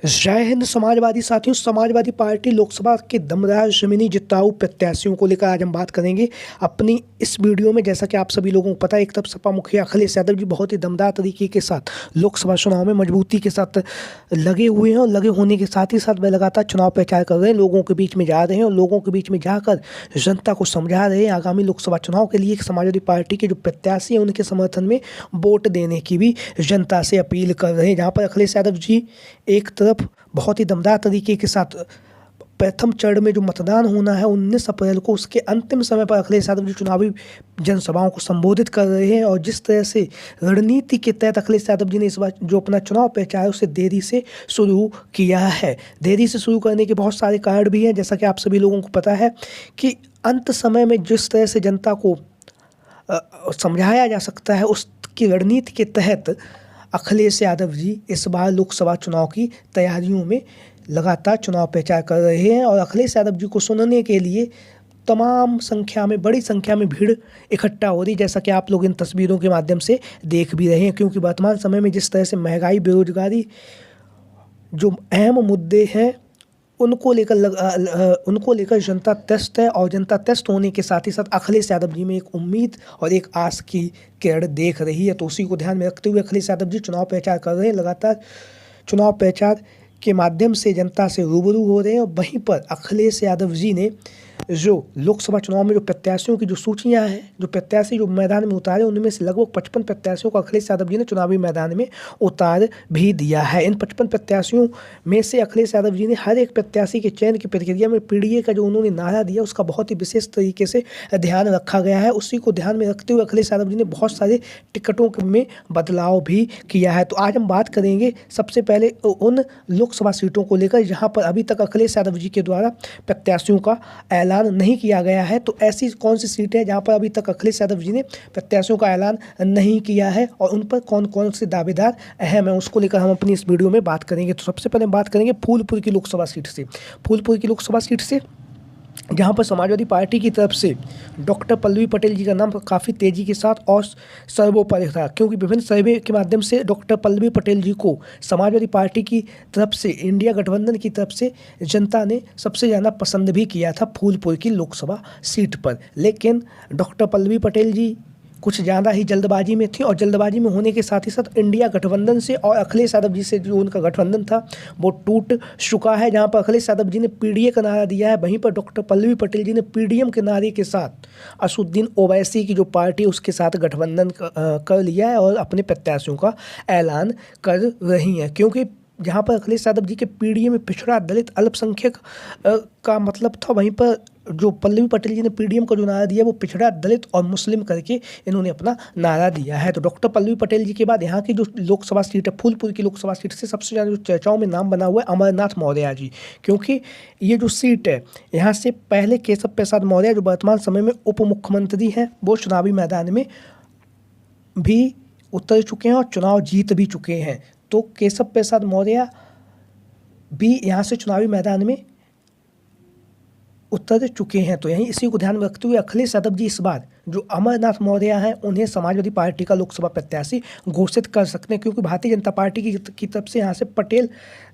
जय हिंद समाजवादी साथियों। समाजवादी पार्टी लोकसभा के दमदार ज़मीनी जिताऊ प्रत्याशियों को लेकर आज हम बात करेंगे अपनी इस वीडियो में। जैसा कि आप सभी लोगों को पता है, एक तरफ सपा मुखिया अखिलेश यादव जी बहुत ही दमदार तरीके के साथ लोकसभा चुनाव में मजबूती के साथ लगे हुए हैं और लगे होने के साथ ही साथ वे लगातार चुनाव प्रचार कर रहे हैं, लोगों के बीच में जा रहे हैं और लोगों के बीच में जाकर जनता को समझा रहे हैं आगामी लोकसभा चुनाव के लिए समाजवादी पार्टी के जो प्रत्याशी हैं उनके समर्थन में वोट देने की भी जनता से अपील कर रहे हैं। जहाँ पर अखिलेश यादव जी एक तरफ बहुत ही दमदार तरीके के साथ प्रथम चरण में जो मतदान होना है 19 अप्रैल को, उसके अंतिम समय पर अखिलेश यादव जी चुनावी जनसभाओं को संबोधित कर रहे हैं। और जिस तरह से रणनीति के तहत अखिलेश यादव जी ने इस बार जो अपना चुनाव प्रचार है उसे देरी से शुरू किया है। देरी से शुरू करने के बहुत सारे कारण भी हैं, जैसा कि आप सभी लोगों को पता है कि अंत समय में जिस तरह से जनता को समझाया जा सकता है उसकी रणनीति के तहत अखिलेश यादव जी इस बार लोकसभा चुनाव की तैयारियों में लगातार चुनाव प्रचार कर रहे हैं। और अखिलेश यादव जी को सुनने के लिए तमाम संख्या में, बड़ी संख्या में भीड़ इकट्ठा हो रही, जैसा कि आप लोग इन तस्वीरों के माध्यम से देख भी रहे हैं। क्योंकि वर्तमान समय में जिस तरह से महंगाई, बेरोजगारी जो अहम मुद्दे हैं उनको लेकर जनता त्रस्त है। और जनता त्रस्त होने के साथ ही साथ अखिलेश यादव जी में एक उम्मीद और एक आस की किरण देख रही है। तो उसी को ध्यान में रखते हुए अखिलेश यादव जी चुनाव प्रचार कर रहे हैं, लगातार चुनाव प्रचार के माध्यम से जनता से रूबरू हो रहे हैं। और वहीं पर अखिलेश यादव जी ने जो लोकसभा चुनाव में जो प्रत्याशियों की जो सूचियां हैं, जो प्रत्याशी जो मैदान में उतारे, उनमें से लगभग 55 प्रत्याशियों को अखिलेश यादव जी ने चुनावी मैदान में उतार भी दिया है। इन 55 प्रत्याशियों में से अखिलेश यादव जी ने हर एक प्रत्याशी के चयन की प्रक्रिया में पीडीए का जो उन्होंने नारा दिया उसका बहुत ही विशेष तरीके से ध्यान रखा गया है। उसी को ध्यान में रखते हुए अखिलेश यादव जी ने बहुत सारे टिकटों में बदलाव भी किया है। तो आज हम बात करेंगे सबसे पहले उन लोकसभा सीटों को लेकर जहाँ पर अभी तक अखिलेश यादव जी के द्वारा प्रत्याशियों का ऐलान नहीं किया गया है। तो ऐसी कौन सी सीटें हैं जहां पर अभी तक अखिलेश यादव जी ने प्रत्याशियों का ऐलान नहीं किया है और उन पर कौन कौन से दावेदार अहम हैं, उसको लेकर हम अपनी इस वीडियो में बात करेंगे। तो सबसे पहले हम बात करेंगे फूलपुर की लोकसभा सीट से। फूलपुर की लोकसभा सीट से जहाँ पर समाजवादी पार्टी की तरफ से डॉक्टर पल्लवी पटेल जी का नाम काफ़ी तेज़ी के साथ और सर्वोपरि था, क्योंकि विभिन्न सर्वे के माध्यम से डॉक्टर पल्लवी पटेल जी को समाजवादी पार्टी की तरफ से, इंडिया गठबंधन की तरफ से जनता ने सबसे ज़्यादा पसंद भी किया था फूलपुर की लोकसभा सीट पर। लेकिन डॉक्टर पल्लवी पटेल जी कुछ ज़्यादा ही जल्दबाजी में थी और जल्दबाजी में होने के साथ ही साथ इंडिया गठबंधन से और अखिलेश यादव जी से जो उनका गठबंधन था वो टूट चुका है। जहां पर अखिलेश यादव जी ने पीडीए का नारा दिया है, वहीं पर डॉक्टर पल्लवी पटेल जी ने पीडीएम के नारे के साथ असदुद्दीन ओवैसी की जो पार्टी उसके साथ गठबंधन कर लिया है और अपने प्रत्याशियों का ऐलान कर रही हैं। क्योंकि जहाँ पर अखिलेश यादव जी के पीडीए में पिछड़ा, दलित, अल्पसंख्यक का मतलब था, वहीं पर जो पल्लवी पटेल जी ने पीडीएम का जो नारा दिया वो पिछड़ा, दलित और मुस्लिम करके इन्होंने अपना नारा दिया है। तो डॉक्टर पल्लवी पटेल जी के बाद यहाँ की जो लोकसभा सीट है, फूलपुर की लोकसभा सीट से सबसे ज़्यादा जो चर्चाओं में नाम बना हुआ है अमरनाथ मौर्य जी। क्योंकि ये जो सीट है, यहाँ से पहले केशव प्रसाद मौर्य जो वर्तमान समय में उप मुख्यमंत्री हैं, वो चुनावी मैदान में भी उतर चुके हैं और चुनाव जीत भी चुके हैं। तो केशव प्रसाद मौर्य भी यहाँ से चुनावी मैदान में उतर चुके हैं। तो यहीं इसी को ध्यान में रखते हुए अखिलेश यादव जी इस बार जो अमरनाथ मौर्य हैं उन्हें समाजवादी पार्टी का लोकसभा प्रत्याशी घोषित कर सकते हैं, क्योंकि भारतीय जनता पार्टी की तरफ से यहाँ से पटेल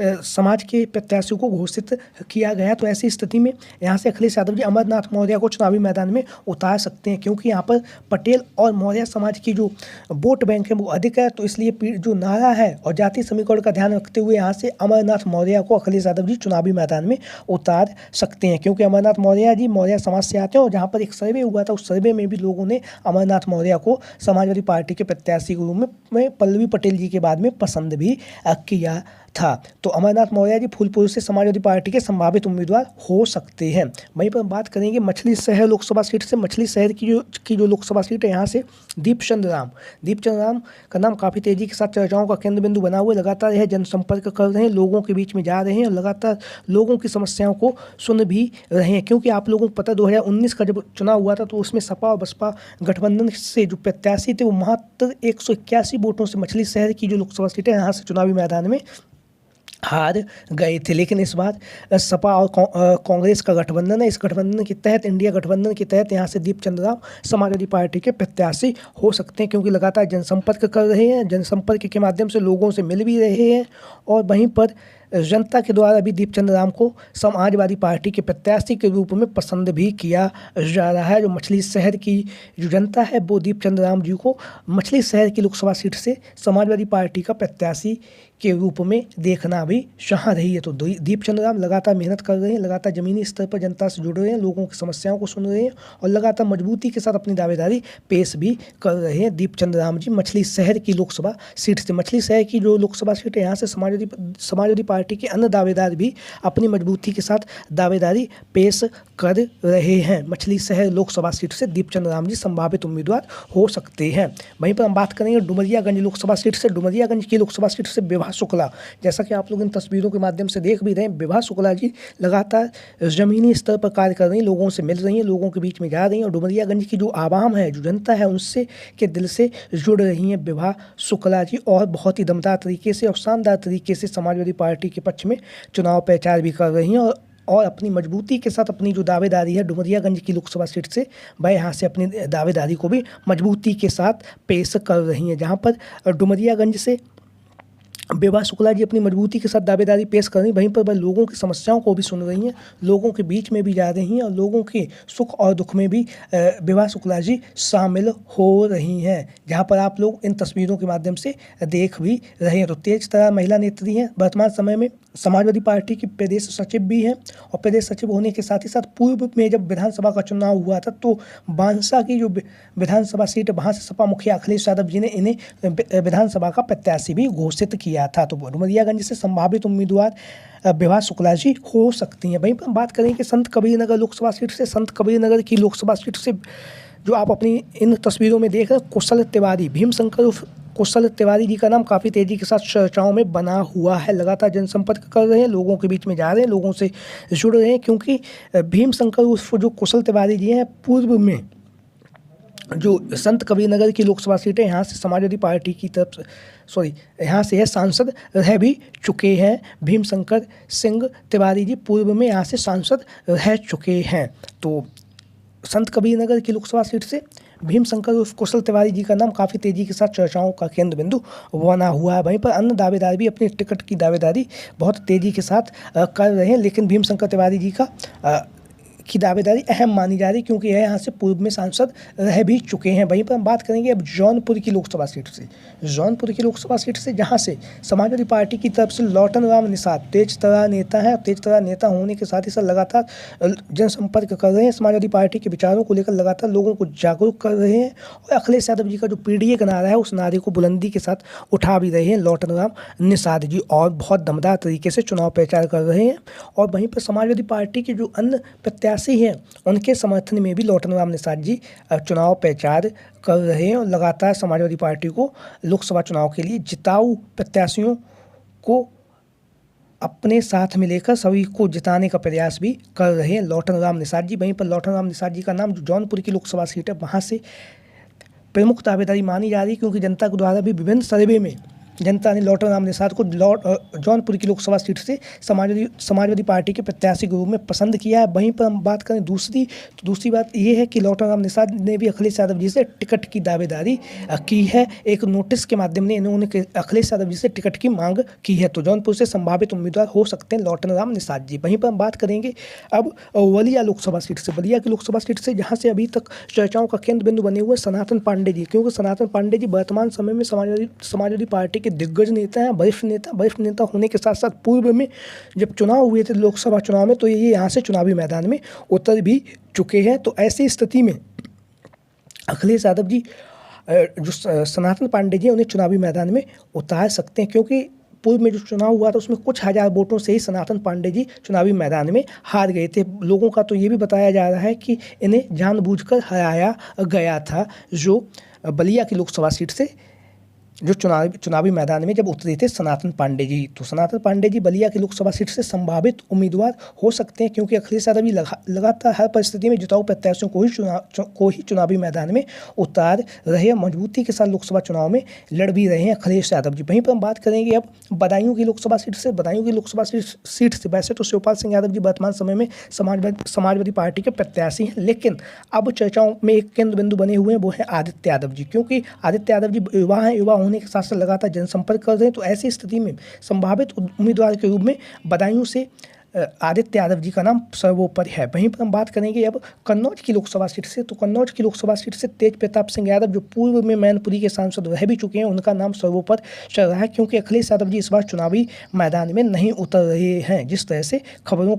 समाज के प्रत्याशियों को घोषित किया गया। तो ऐसी स्थिति में यहाँ से अखिलेश यादव जी अमरनाथ मौर्य को चुनावी मैदान में उतार सकते हैं, क्योंकि यहाँ पर पटेल और मौर्य समाज की जो वोट बैंक है वो अधिक है। तो इसलिए जो नारा है और जातीय समीकरण का ध्यान रखते हुए यहाँ से अमरनाथ मौर्य को अखिलेश यादव जी चुनावी मैदान में उतार सकते हैं। क्योंकि अमरनाथ मौर्य जी मौर्य समाज से आते हैं और जहाँ पर एक सर्वे हुआ था उस सर्वे में भी लोगों ने अमरनाथ मौर्य को समाजवादी पार्टी के प्रत्याशी के रूप में पल्लवी पटेल जी के बाद में पसंद भी किया था। तो अमरनाथ मौर्य जी फूलपुर से समाजवादी पार्टी के संभावित उम्मीदवार हो सकते हैं। वहीं पर हम बात करेंगे मछली शहर लोकसभा सीट से। मछली शहर की जो लोकसभा सीट है, यहाँ से दीपचंद राम का नाम काफ़ी तेजी के साथ चर्चाओं का केंद्र बिंदु बना हुआ है। लगातार यह जनसंपर्क कर रहे हैं, लोगों के बीच में जा रहे हैं और लगातार लोगों की समस्याओं को सुन भी रहे हैं। क्योंकि आप लोगों को पता 2019 का जब चुनाव हुआ था तो उसमें सपा और बसपा गठबंधन से जो प्रत्याशी थे वो मात्र 181 वोटों से मछली शहर की जो लोकसभा सीट है यहाँ से चुनावी मैदान में हार गए थे। लेकिन इस बार सपा और कांग्रेस का गठबंधन है। इस गठबंधन के तहत, इंडिया गठबंधन के तहत यहाँ से दीपचंद राम समाजवादी पार्टी के प्रत्याशी हो सकते हैं, क्योंकि लगातार जनसंपर्क कर रहे हैं, जनसंपर्क के माध्यम से लोगों से मिल भी रहे हैं और वहीं पर जनता के द्वारा भी दीपचंद राम को समाजवादी पार्टी के प्रत्याशी के रूप में पसंद भी किया जा रहा है। जो मछली शहर की जो जनता है वो दीपचंद राम जी को मछली शहर की लोकसभा सीट से समाजवादी पार्टी का प्रत्याशी के रूप में देखना भी चाह रही है। तो दीपचंद राम लगातार मेहनत कर रहे हैं, लगातार ज़मीनी स्तर पर जनता से जुड़ रहे हैं, लोगों की समस्याओं को सुन रहे हैं और लगातार मजबूती के साथ अपनी दावेदारी पेश भी कर रहे हैं। दीपचंद राम जी मछली शहर की लोकसभा सीट से, मछली शहर की जो लोकसभा सीट है यहाँ से समाजवादी पार्टी के अन्य दावेदार भी अपनी मजबूती के साथ दावेदारी पेश कर रहे हैं। मछली शहर लोकसभा सीट से दीपचंद राम जी संभावित उम्मीदवार हो सकते हैं। वहीं पर हम बात करेंगे डुमरियागंज लोकसभा सीट से। डुमरियागंज की लोकसभा सीट से विभा शुक्ला, जैसा कि आप लोग इन तस्वीरों के माध्यम से देख भी रहे हैं, विभा शुक्ला जी लगातार ज़मीनी स्तर पर कार्य कर रही हैं, लोगों से मिल रही हैं, लोगों के बीच में जा रही हैं और डुमरियागंज की जो आवाम है, जो जनता है, उनसे के दिल से जुड़ रही हैं विभा शुक्ला जी और बहुत ही दमदार तरीके से और शानदार तरीके से समाजवादी पार्टी के पक्ष में चुनाव प्रचार भी कर रही हैं और अपनी मजबूती के साथ अपनी जो दावेदारी है डुमरियागंज की लोकसभा सीट से, वह यहाँ से अपनी दावेदारी को भी मजबूती के साथ पेश कर रही हैं। जहाँ पर डुमरियागंज से विभा शुक्ला जी अपनी मजबूती के साथ दावेदारी पेश कर रही, वहीं पर वह लोगों की समस्याओं को भी सुन रही हैं, लोगों के बीच में भी जा रही हैं और लोगों के सुख और दुख में भी विभा शुक्ला जी शामिल हो रही हैं। जहां पर आप लोग इन तस्वीरों के माध्यम से देख भी रहे हैं। तो तेजतर्रार महिला नेत्री हैं, वर्तमान समय में समाजवादी पार्टी की प्रदेश सचिव भी हैं और प्रदेश सचिव होने के साथ ही साथ पूर्व में जब विधानसभा का चुनाव हुआ था तो बांसा की जो विधानसभा सीट, वहाँ से सपा मुखिया अखिलेश यादव जी ने इन्हें विधानसभा का प्रत्याशी भी घोषित किया था। तो डुमरियागंज से संभावित उम्मीदवार विभा शुक्ला जी हो सकती हैं। वहीं पर हम बात करें कि संत कबीरनगर लोकसभा सीट से। संत कबीरनगर की लोकसभा सीट से जो आप अपनी इन तस्वीरों में देख रहे हैं, कुशल तिवारी, भीमशंकर कुशल तिवारी जी का नाम काफ़ी तेज़ी के साथ चर्चाओं में बना हुआ है। लगातार जनसंपर्क कर रहे हैं, लोगों के बीच में जा रहे हैं, लोगों से जुड़ रहे हैं, क्योंकि भीमशंकर उर्फ जो कुशल तिवारी जी हैं, पूर्व में जो संत कबीरनगर की लोकसभा सीट है यहाँ से समाजवादी पार्टी की तरफ से यहाँ से सांसद रह भी चुके हैं। भीमशंकर सिंह तिवारी जी पूर्व में यहाँ से सांसद रह चुके हैं। तो संत कबीरनगर की लोकसभा सीट से भीमशंकर उर्फ कुशल तिवारी जी का नाम काफ़ी तेज़ी के साथ चर्चाओं का केंद्र बिंदु बना हुआ है। वहीं पर अन्य दावेदार भी अपनी टिकट की दावेदारी बहुत तेज़ी के साथ कर रहे हैं, लेकिन भीमशंकर तिवारी जी की दावेदारी अहम मानी जा रही, क्योंकि यह यहाँ से पूर्व में सांसद रह भी चुके हैं। वहीं पर हम बात करेंगे अब जौनपुर की लोकसभा सीट से। जौनपुर की लोकसभा सीट से जहाँ से समाजवादी पार्टी की तरफ से लौटन राम निषाद तेजतर्रार नेता हैं, तेजतर्रार नेता होने के साथ ही साथ लगातार जनसंपर्क कर रहे हैं, समाजवादी पार्टी के विचारों को लेकर लगातार लोगों को जागरूक कर रहे हैं और अखिलेश यादव जी का जो पीडीए का नारा है उस नारे को बुलंदी के साथ उठा भी रहे हैं लौटन राम निषाद जी और बहुत दमदार तरीके से चुनाव प्रचार कर रहे हैं। और वहीं पर समाजवादी पार्टी के जो अन्य प्रत्याशी हैं उनके समर्थन में भी लौटन राम निषाद जी चुनाव प्रचार कर रहे हैं और लगातार समाजवादी पार्टी को लोकसभा चुनाव के लिए जिताऊ प्रत्याशियों को अपने साथ में लेकर सभी को जिताने का प्रयास भी कर रहे हैं लौटन राम निषाद जी। वहीं पर लौटन राम निषाद जी का नाम जो जौनपुर की लोकसभा सीट है वहाँ से प्रमुख दावेदारी मानी जा रही है, क्योंकि जनता के द्वारा भी विभिन्न सर्वे में जनता ने लौटन राम निषाद को जौनपुर की लोकसभा सीट से समाजवादी पार्टी के प्रत्याशी के रूप में पसंद किया है। वहीं पर हम बात करें दूसरी बात ये है कि लौटन राम निषाद ने भी अखिलेश यादव जी से टिकट की दावेदारी की है। एक नोटिस के माध्यम से इन्होंने अखिलेश यादव जी से टिकट की मांग की है। तो जौनपुर से संभावित उम्मीदवार हो सकते हैं लौटन राम निषाद जी। वहीं पर हम बात करेंगे अब बलिया लोकसभा सीट से। बलिया की लोकसभा सीट से जहाँ से अभी तक चर्चाओं का केंद्र बिंदु बने हुए सनातन पांडे जी, क्योंकि सनातन पांडे जी वर्तमान समय में समाजवादी पार्टी दिग्गज नेता हैं, वरिष्ठ नेता होने के साथ साथ पूर्व में जब चुनाव हुए थे लोकसभा चुनाव में तो ये यहाँ से चुनावी मैदान में उतर भी चुके हैं। तो ऐसी स्थिति में अखिलेश यादव जी जो सनातन पांडे जी उन्हें चुनावी मैदान में उतार सकते हैं, क्योंकि पूर्व में जो चुनाव हुआ था उसमें कुछ हजार वोटों से ही सनातन पांडे जी चुनावी मैदान में हार गए थे। लोगों का तो ये भी बताया जा रहा है कि इन्हें जानबूझकर हराया गया था। जो बलिया की लोकसभा सीट से जो चुनावी मैदान में जब उतरे थे सनातन पांडे जी, तो सनातन पांडे जी बलिया की लोकसभा सीट से संभावित उम्मीदवार हो सकते हैं, क्योंकि अखिलेश यादव जी लगातार हर परिस्थिति में जिताऊ प्रत्याशियों को ही चुनावी मैदान में उतार रहे, मजबूती के साथ लोकसभा चुनाव में लड़ भी रहे हैं अखिलेश यादव जी। वहीं पर हम बात करेंगे अब बदायूं की लोकसभा सीट से। बदायूं की लोकसभा सीट से वैसे तो शिवपाल सिंह यादव जी वर्तमान समय में समाजवादी पार्टी के प्रत्याशी हैं, लेकिन अब चर्चाओं में एक केंद्र बिंदु बने हुए हैं वो है आदित्य यादव जी, क्योंकि आदित्य यादव जी युवा हैं, युवा होने के साथ साथ लगातार जनसंपर्क कर रहे हैं। तो ऐसी स्थिति में संभावित उम्मीदवार के रूप में बदायूं से आदित्य यादव जी का नाम सर्वोपरि है। वहीं पर हम बात करेंगे अब कन्नौज की लोकसभा सीट से। तो कन्नौज की लोकसभा सीट से तेज प्रताप सिंह यादव, जो पूर्व में मैनपुरी के सांसद रह भी चुके हैं, उनका नाम सर्वोपरि चल रहा है, क्योंकि अखिलेश यादव जी इस बार चुनावी मैदान में नहीं उतर रहे हैं, जिस तरह से खबरों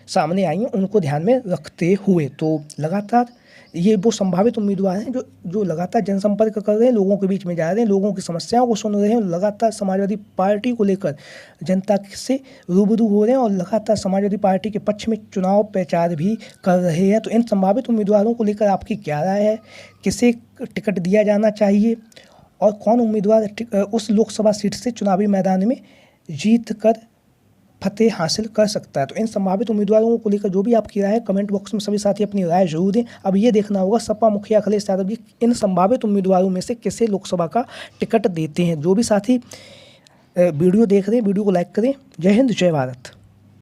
सामने आई हैं उनको ध्यान में रखते हुए। तो लगातार ये वो संभावित उम्मीदवार हैं जो लगातार जनसंपर्क कर रहे हैं, लोगों के बीच में जा रहे हैं, लोगों की समस्याओं को सुन रहे हैं, लगातार समाजवादी पार्टी को लेकर जनता से रूबरू हो रहे हैं और लगातार समाजवादी पार्टी के पक्ष में चुनाव प्रचार भी कर रहे हैं। तो इन संभावित उम्मीदवारों को लेकर आपकी क्या राय है? किसे टिकट दिया जाना चाहिए और कौन उम्मीदवार उस लोकसभा सीट से चुनावी मैदान में जीत कर फतेह हासिल कर सकता है? तो इन संभावित उम्मीदवारों को लेकर जो भी आपकी राय है, कमेंट बॉक्स में सभी साथी अपनी राय जरूर दें। अब ये देखना होगा सपा मुखिया अखिलेश यादव जी इन संभावित उम्मीदवारों में से किसे लोकसभा का टिकट देते हैं। जो भी साथी वीडियो देख रहे हैं, वीडियो को लाइक करें। जय हिंद, जय भारत।